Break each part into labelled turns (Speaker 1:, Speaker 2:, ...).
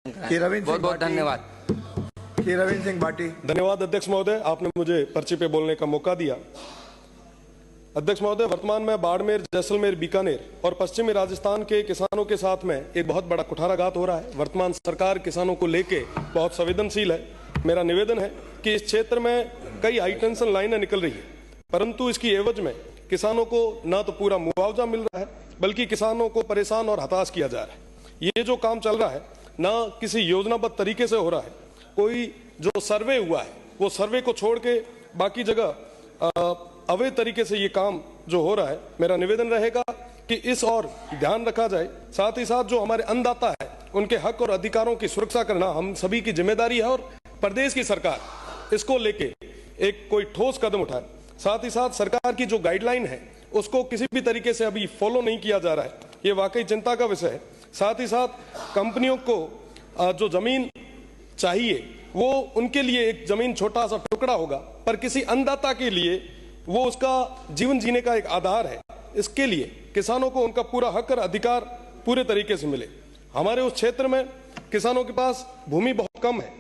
Speaker 1: बहुत बहुत धन्यवाद।
Speaker 2: रविंद्र सिंह भाटी।
Speaker 3: धन्यवाद अध्यक्ष महोदय, आपने मुझे पर्ची पे बोलने का मौका दिया। अध्यक्ष महोदय, वर्तमान में बाड़मेर, जैसलमेर, बीकानेर और पश्चिमी राजस्थान के किसानों के साथ में एक बहुत बड़ा कुठाराघात हो रहा है। वर्तमान सरकार किसानों को लेके बहुत संवेदनशील है। मेरा निवेदन है कि इस क्षेत्र में कई हाई टेंशन लाइनें निकल रही है, परंतु इसकी एवज में किसानों को न तो पूरा मुआवजा मिल रहा है, बल्कि किसानों को परेशान और हताश किया जा रहा है। ये जो काम चल रहा है न किसी योजनाबद्ध तरीके से हो रहा है। कोई जो सर्वे हुआ है वो सर्वे को छोड़ के बाकी जगह अवैध तरीके से ये काम जो हो रहा है। मेरा निवेदन रहेगा कि इस और ध्यान रखा जाए। साथ ही साथ जो हमारे अन्नदाता है उनके हक और अधिकारों की सुरक्षा करना हम सभी की जिम्मेदारी है और प्रदेश की सरकार इसको लेके एक कोई ठोस कदम उठाए। साथ ही साथ सरकार की जो गाइडलाइन है उसको किसी भी तरीके से अभी फॉलो नहीं किया जा रहा है, ये वाकई चिंता का विषय है। साथ ही साथ कंपनियों को जो जमीन चाहिए वो उनके लिए एक जमीन छोटा सा टुकड़ा होगा, पर किसी अन्नदाता के लिए वो उसका जीवन जीने का एक आधार है। इसके लिए किसानों को उनका पूरा हक और अधिकार पूरे तरीके से मिले। हमारे उस क्षेत्र में किसानों के पास भूमि बहुत कम है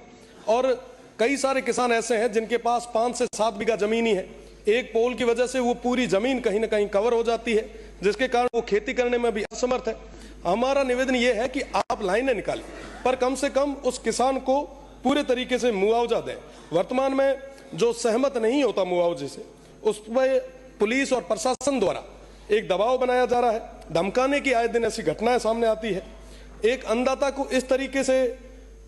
Speaker 3: और कई सारे किसान ऐसे हैं जिनके पास 5 से 7 बीघा जमीन ही है। एक पोल की वजह से वो पूरी जमीन कहीं ना कहीं कवर हो जाती है, जिसके कारण वो खेती करने में भी असमर्थ है। हमारा निवेदन ये है कि आप लाइनें निकालें, पर कम से कम उस किसान को पूरे तरीके से मुआवजा दें। वर्तमान में जो सहमत नहीं होता मुआवजे से, उस पर पुलिस और प्रशासन द्वारा एक दबाव बनाया जा रहा है, धमकाने की आए दिन ऐसी घटनाएं सामने आती है। एक अन्नदाता को इस तरीके से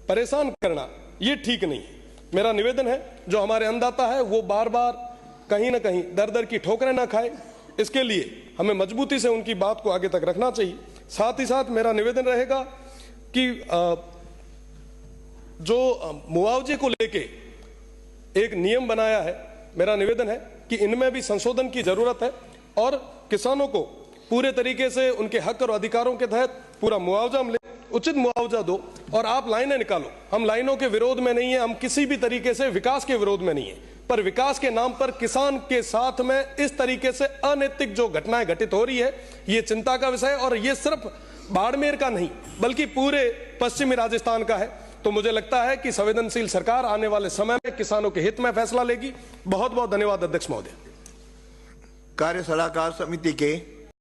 Speaker 3: परेशान करना ये ठीक नहीं है। मेरा निवेदन है जो हमारे अन्नदाता है वो बार बार कहीं ना कहीं दर दर की ठोकरें ना खाए, इसके लिए हमें मजबूती से उनकी बात को आगे तक रखना चाहिए। साथ ही साथ मेरा निवेदन रहेगा कि जो मुआवजे को लेके एक नियम बनाया है, मेरा निवेदन है कि इनमें भी संशोधन की जरूरत है और किसानों को पूरे तरीके से उनके हक और अधिकारों के तहत पूरा मुआवजा मिले, उचित मुआवजा दो। और आप लाइनें निकालो, हम लाइनों के विरोध में नहीं है, हम किसी भी तरीके से विकास के विरोध में नहीं है, पर विकास के नाम पर किसान के साथ में इस तरीके से अनैतिक जो घटनाएं घटित हो रही है ये चिंता का विषय है। और ये सिर्फ बाड़मेर का नहीं बल्कि पूरे पश्चिमी राजस्थान का है। तो मुझे लगता है कि संवेदनशील सरकार आने वाले समय में किसानों के हित में फैसला लेगी। बहुत बहुत धन्यवाद अध्यक्ष महोदय।
Speaker 2: कार्य सलाहकार समिति के